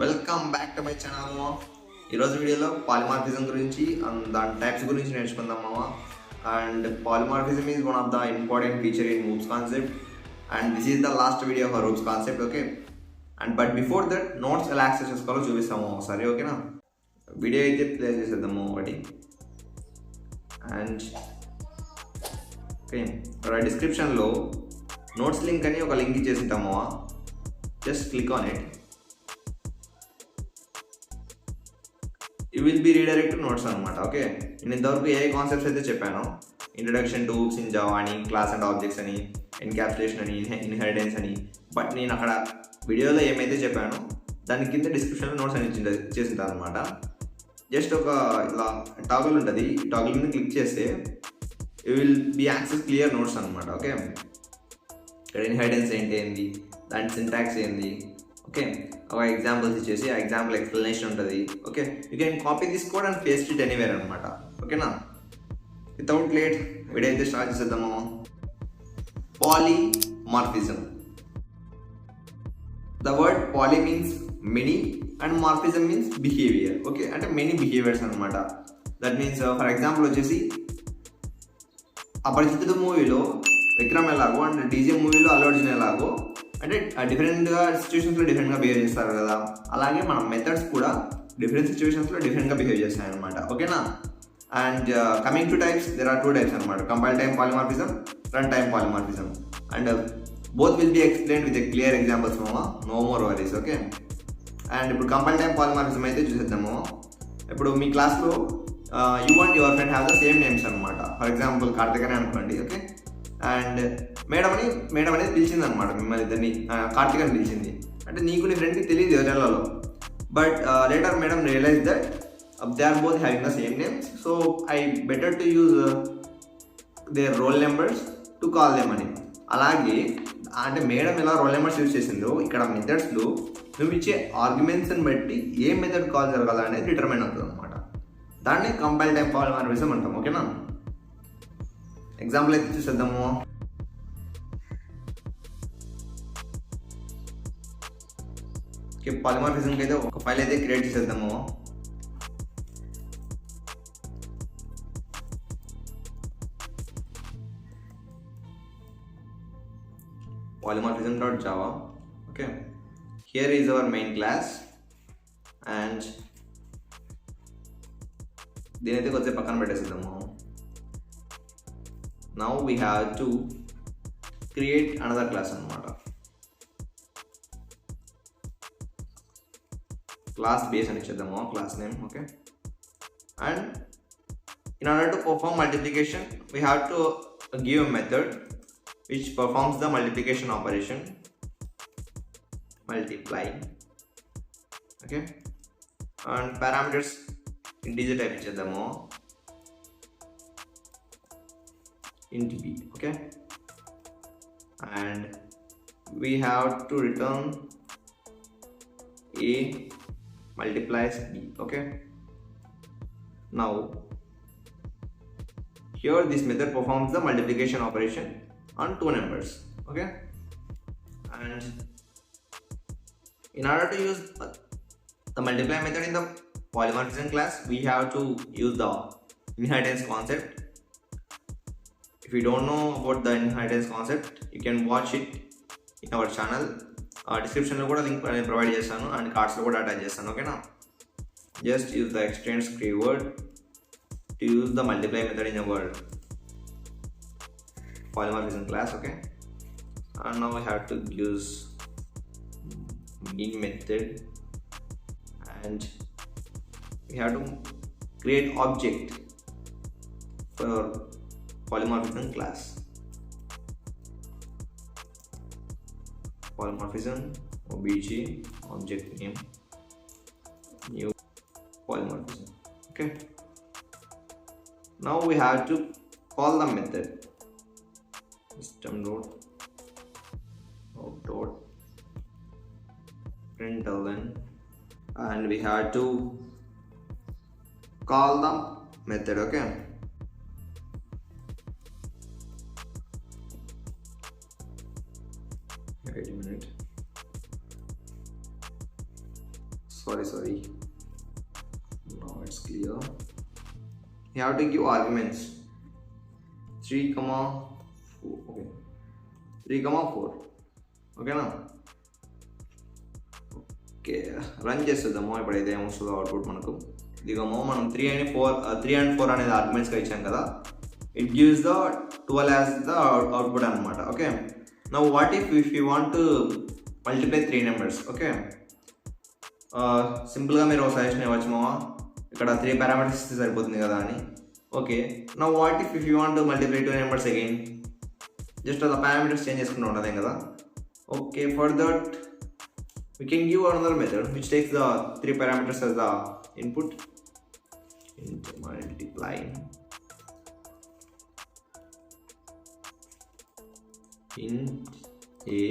Welcome back to my channel మామ. ఈరోజు వీడియోలో పాలిమార్ఫిజం గురించి అండ్ దాని టైప్స్ గురించి నేర్చుకుందాం మామ. And polymorphism is one of the important feature in hoops concept and this is the last video for hoops concept. Okay, and but before that notes ఎలా access చేసుకోవాలో చూపిస్తాము ఒకసారి. ఓకేనా, వీడియో అయితే ప్లే చేసేద్దాము ఒకటి. అండ్ ఓకే, ఇక్కడ డిస్క్రిప్షన్లో నోట్స్ లింక్ అని ఒక లింక్ ఇచ్చేసి ఉంటాము. Just click on it. You will B redirect to notes అనమాట. ఓకే, నేను ఇంతవరకు ఏ కాన్సెప్ట్స్ అయితే చెప్పాను, introduction to hoops in Java అని, క్లాస్ అండ్ ఆబ్జెక్ట్స్ అని, ఎన్క్యాప్సులేషన్ అని, ఇన్హెరిటెన్స్ అని, బట్ నేను అక్కడ వీడియోలో ఏమైతే చెప్పానో దాని కింద డిస్క్రిప్షన్లో నోట్స్ అని ఇచ్చేసింటాను అనమాట. జస్ట్ ఒక ఇలా టాగుల్ ఉంటుంది, ఈ టాగుల్ మీద క్లిక్ చేస్తే you will be access clear notes అనమాట. ఓకే, ఇక్కడ ఇన్హెరిటెన్స్ ఏంటి, దాని సింటాక్స్ ఏంది, ఓకే, ఒక ఎగ్జాంపుల్స్ ఇచ్చేసి ఆ ఎగ్జాంపుల్ ఎక్స్ప్లెనేషన్ ఉంటుంది. Okay, you can copy this code and paste it anywhere అనమాట. ఓకేనా, వితౌట్ లేట్ వీడియో అయితే స్టార్ట్ చేసేద్దాము. Polymorphism. The word poly means many and morphism means behaviour. Okay, అంటే మెనీ బిహేవియర్స్ అనమాట. దట్ మీన్స్ ఫర్ ఎగ్జాంపుల్ వచ్చేసి అపరిచితుడు మూవీలో విక్రమ్ ఎలాగో and DJ మూవీలో అల్లు అర్జున్ ఎలాగో అంటే డిఫరెంట్గా సిచ్యువేషన్స్లో డిఫరెంట్గా బిహేవ్ చేస్తారు కదా, అలాగే మన మెథడ్స్ కూడా డిఫరెంట్ సిచ్యువేషన్స్లో డిఫరెంట్గా బిహేవ్ చేస్తాయి అనమాట. ఓకేనా, and coming to types, there are 2 types అనమాట. Compile time polymorphism, run time polymorphism. And both will be explained with clear examples మామా, no more worries. Okay, and ఇప్పుడు కంపైల్ టైమ్ పాలిమార్ఫిజం అయితే చూసేద్దాము. ఇప్పుడు మీ క్లాస్లో you and your friend have the same names అనమాట. For example Karthik అని అనుకోండి. ఓకే, అండ్ మేడం అనేది పిలిచింది అనమాట, మిమ్మల్ని ఇద్దరిని కార్తిక్ అని పిలిచింది. అంటే నీకు నీ ఫ్రెండ్కి తెలియదు ఎవరెళ్ళలో, but later madam realise that they are both having the same names, so I better to use their roll numbers to call them అని. అలాగే అంటే మేడం ఎలా రోల్ నెంబర్స్ యూజ్ చేసిందో ఇక్కడ మెథడ్స్లో నువ్వు ఇచ్చే ఆర్గ్యుమెంట్స్ని బట్టి ఏ మెథడ్ కాల్ జరగాలి అనేది డిటర్మైన్ అవుతుంది అనమాట. దాన్ని కంపైల్ టైమ్ పాలిమార్ఫిజం అంటాం. ఓకేనా, ఎగ్జాంపుల్ అయితే చూసేద్దాము. ఓకే, పాలిమార్ఫిజంకి అయితే ఒక ఫైల్ అయితే క్రియేట్ చేసేద్దాము. polymorphism.java. Okay, here is our main class and దీనైతే కొంచెం పక్కన పెట్టేసేద్దాము. Now we have to create another class అనమాట. క్లాస్ బేస్ అని ఇచ్చేద్దాము, class name. Okay, and in order to perform multiplication we have to give a method which performs the multiplication operation, multiply. Okay, and parameters integer type ఇచ్చేద్దాము, int b. Okay, and we have to return a multiplies b. Okay, now here this method performs the multiplication operation on 2 numbers. Okay, and in order to use the multiply method in the polymorphism class we have to use the inheritance concept. If you don't know about the inheritance concept you can watch it in our channel. Description lo kuda link provide chestanu and cards lo kuda attach chestanu. Okay na, just use the extends keyword to use the multiply method in our polymorphism class. Okay, and now we have to use main method and we have to create object for polymorphism class. Polymorphism obj object name new polymorphism. Okay, now we have to call the method system dot println and we have to call the method. Okay, wait a minute. sorry, now it's clear. You have to give arguments 3, 4. Okay, 3, 4. Okay na? Okay run చేస్తుందాము ఇప్పుడైతే ఏమొస్తుందో output మనకు ఇదిగోమో మనం 3 and 4 అనేది ఆర్గ్యుమెంట్స్గా ఇచ్చాం కదా, it gives the 12 as the output అనమాట. Okay, now what if you want to multiply 3 numbers. Okay, సింపుల్గా మీరు ఒక సజెషన్ ఇవ్వచ్చు మావా, ఇక్కడ 3 పారామీటర్స్ ఇస్తే సరిపోతుంది కదా అని. Okay, now what if you want to multiply 2 numbers again, just ఆ పారామీటర్స్ చేంజ్ చేసుకుంటూ ఉండదేం కదా. Okay, for that we can give another method which takes the 3 parameters as the input. Int multiply int a,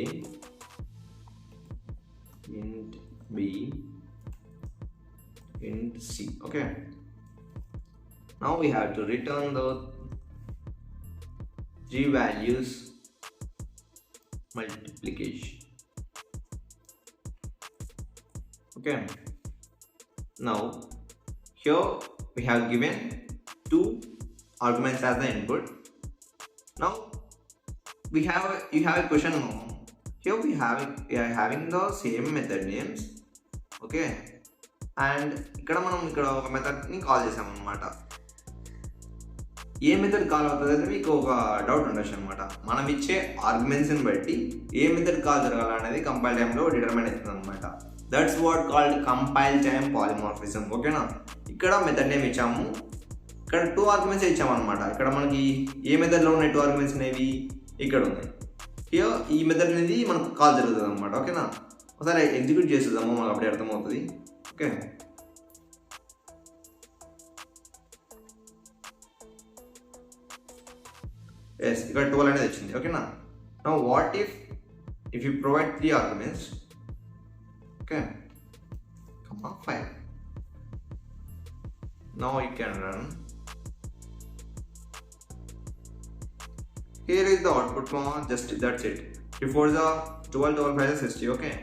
int b, int c. Okay, now we have to return the 3 values multiplication. Okay, now here we have given 2 arguments as the input. Now you have a question now. Here we are having the same method names. Okay, and ఇక్కడ ఒక మెథడ్ని call చేసాం అనమాట. ఏ method call అవుతుంది అంటే మీకు ఒక doubt ఉండొచ్చు అనమాట. మనం ఇచ్చే ఆర్గ్యుమెంట్స్ని బట్టి ఏ మెథడ్ కాల్ జరగాలనేది కంపైల్ టైంలో డిటర్మైన్ అవుతుంది అనమాట. That's what called compile time polymorphism. ఓకేనా, ఇక్కడ మెథడ్ నేమ్ ఇచ్చాము, ఇక్కడ 2 ఆర్గ్యుమెంట్స్ ఇచ్చాము అనమాట. ఇక్కడ మనకి ఏ మెథడ్లో ఉన్నాయి 2 ఆర్గ్యుమెంట్స్ అనేవి ఇక్కడ ఉన్నాయి. హియర్ ఈ మెథడ్ అనేది మనకు కాల్ జరుగుతుంది అనమాట. ఓకేనా, ఒకసారి ఎగ్జిక్యూట్ చేసేద్దాము, మనకు అప్పుడే అర్థమవుతుంది. ఓకే, ఎస్, ఇక్కడ 12 అనేది వచ్చింది. ఓకేనా, now what if you provide 3 arguments. Okay, 5. Now you can run. Here is the output, just that's it. Before the 12 5 60. Okay,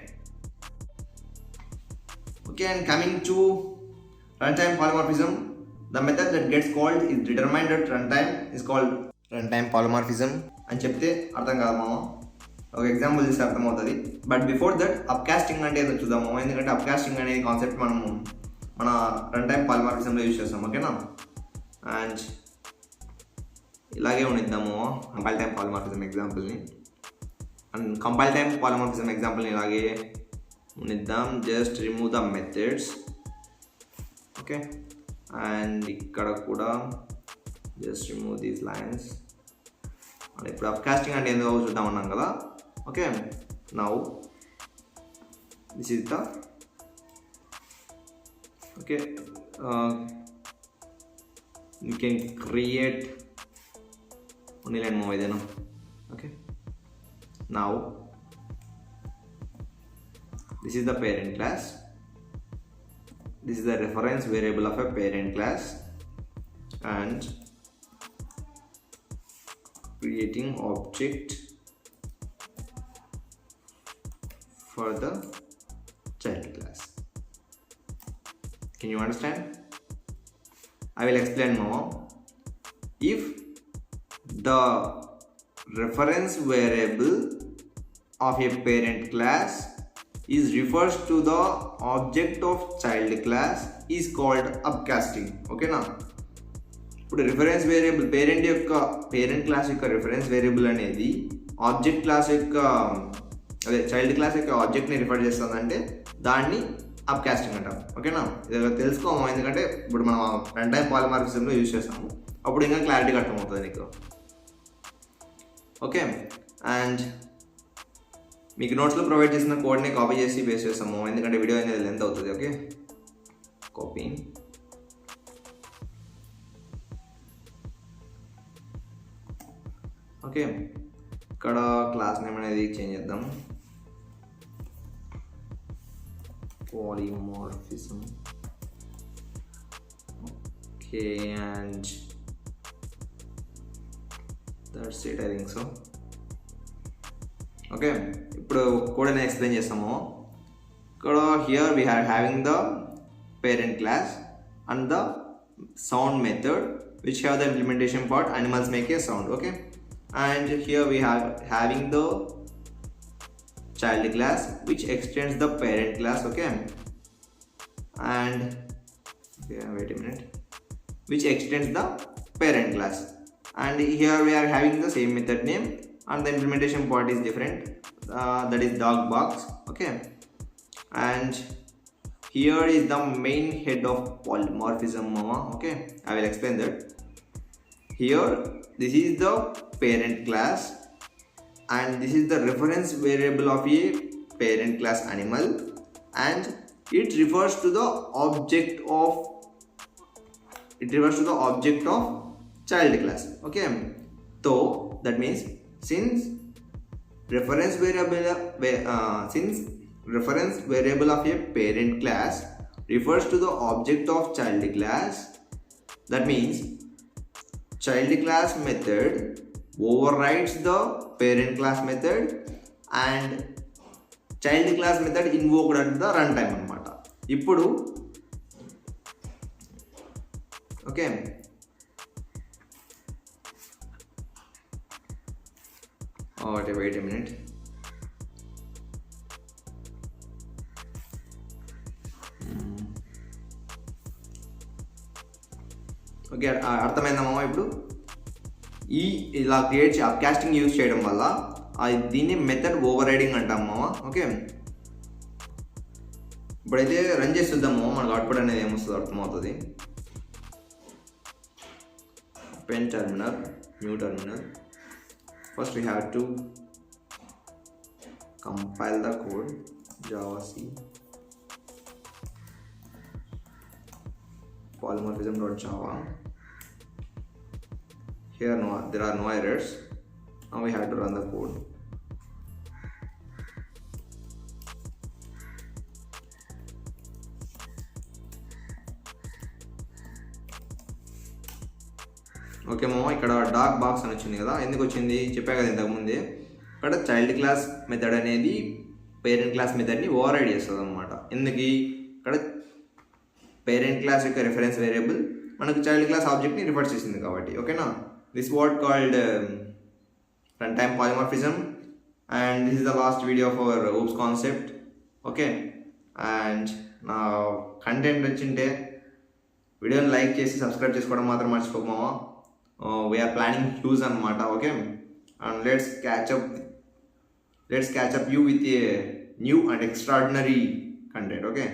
and coming to runtime polymorphism, the method that gets called is determined at runtime is called runtime polymorphism. అని చెప్తే అర్థం కాదు మామ, ఒక example చూస్తే అర్థమవుతుంది. But before that అప్కాస్టింగ్ అంటే ఏదో చూద్దాము, ఎందుకంటే అప్కాస్టింగ్ అనే కాన్సెప్ట్ మనము మన రన్ టైమ్ పాలిమార్ఫిజంలో యూజ్ చేస్తాం. ఓకేనా, అండ్ ఇలాగే ఉండిద్దాము కంపైల్ టైమ్ పాలిమార్ఫిజం ఎగ్జాంపుల్ని, అండ్ కంపైల్ టైమ్ పాలిమార్ఫిజం ఎగ్జాంపుల్ని ఇలాగే ఉండిద్దాం. Just remove the methods. Okay, and ఇక్కడ కూడా just remove these lines. And ఇప్పుడు అప్కాస్టింగ్ అంటే ఏందో చూద్దామన్నాం కదా. Okay, now this is the you can create only line more then. Okay, now this is the parent class, this is the reference variable of a parent class, and creating object for the child class. Can you understand? I will explain more. If the reference variable of a parent class is refers to the object of child class is called upcasting. Okay na? ఇప్పుడు reference variable parent class యొక్క reference variable అనేది object class యొక్క అదే child class యొక్క ఆబ్జెక్ట్ని refer చేస్తుందంటే దాన్ని అప్కాస్టింగ్ అంటాం. ఓకేనా, ఇది తెలుసుకోము, ఎందుకంటే ఇప్పుడు మనం రన్ టైమ్ పాలిమార్ఫిజంలో యూజ్ చేస్తాము, అప్పుడు ఇంకా క్లారిటీగా అర్థమవుతుంది నీకు. ఓకే, అండ్ మీకు నోట్స్లో ప్రొవైడ్ చేసిన కోడ్ని కాపీ చేసి పేస్ట్ చేస్తాము, ఎందుకంటే వీడియో అనేది లెంత్ అవుతుంది. Okay, copy. ఓకే, ఇక్కడ క్లాస్ నేమ్ అనేది చేంజ్ చేద్దాం, polymorphism. Okay, and that's it, I think so. Okay, ఇప్పుడు కోడ్ అనేది ఎక్స్ప్లెయిన్ చేస్తాము. here we are having the parent class and the sound method, which have the implementation part animals make a sound. Okay, and here we have having the child class which extends the parent class. Okay, and wait a minute, which extends the parent class, and here we are having the same method name and the implementation part is different, that is dog box. Okay, and here is the main head of polymorphism, mama. Okay, I will explain that. Here this is the parent class and this is the reference variable of a parent class animal, and it refers to the object of child class. Okay, so that means since reference variable of a parent class refers to the object of child class, that means child class method overrides the parent class method and child class method invoked at the runtime అన్నమాట. ఇప్పుడు okay, wait a minute. Okay, అర్థమైందమ్మా. ఇప్పుడు ఇలా create అప్కాస్టింగ్ use చేయడం వల్ల దీన్ని method over riding అంటామా. Okay, ఇప్పుడైతే రన్ చేసి చూద్దాము మనకు అవుట్పుట్ అనేది ఏమొస్తుందో అర్థమవుతుంది. Pen terminal, new terminal. First we have to compile the code java c polymorphism.java. Here there are no errors. Now we have to run the code. Okay మామ, ఇక్కడ dock box అని వచ్చింది కదా, ఎందుకు వచ్చింది చెప్పా కదా ఇంతకుముందే. ఇక్కడ చైల్డ్ క్లాస్ మెథడ్ అనేది పేరెంట్ క్లాస్ మెథడ్ని ఓవర్ రైడ్ చేస్తుంది అనమాట. ఎందుకు ఇక్కడ పేరెంట్ క్లాస్ యొక్క రిఫరెన్స్ వేరియబుల్ మనకు చైల్డ్ క్లాస్ ఆబ్జెక్ట్ని రిఫర్ చేసింది కాబట్టి. ఓకేనా, this what called run time polymorphism, and this is the last video for ops concept. Okay, and నా కంటెంట్ నచ్చింటే వీడియోని లైక్ చేసి సబ్స్క్రైబ్ చేసుకోవడం మాత్రం మర్చిపోకమావా. We are planning huge anamata. Okay, and let's catch up you with a new and extraordinary content. Okay.